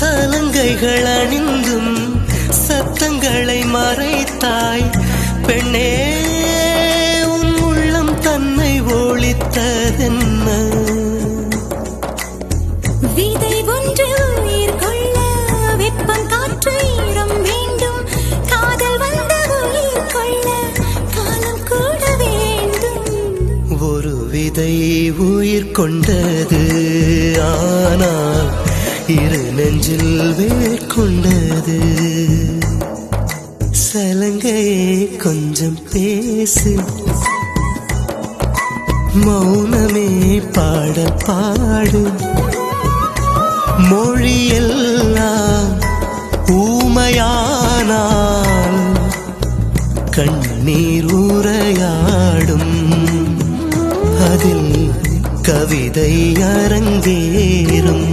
சலங்கைகள் அணிந்தும் சத்தங்களை மறைத்தாய் பெண்ணே, உன் உள்ளம் தன்னை ஒளித்ததென்ன? விதை ஒன்று உயிர் கொள்ள வெப்பம் காற்று ஈரம் வேண்டும். காதல் வந்த உயிர் கொள்ள காலம் கூட வேண்டும். ஒரு விதை உயிர் கொண்டது, ஆனால் இரு நெஞ்சில் வேர் கொண்டது. சலங்கையே கொஞ்சம் பேசு, மௌனமே பாடல் பாடு. மொழியெல்லாம் ஊமையானால் கண்ணீர் உரையாடும். அதில் கவிதை அரங்கேறும்.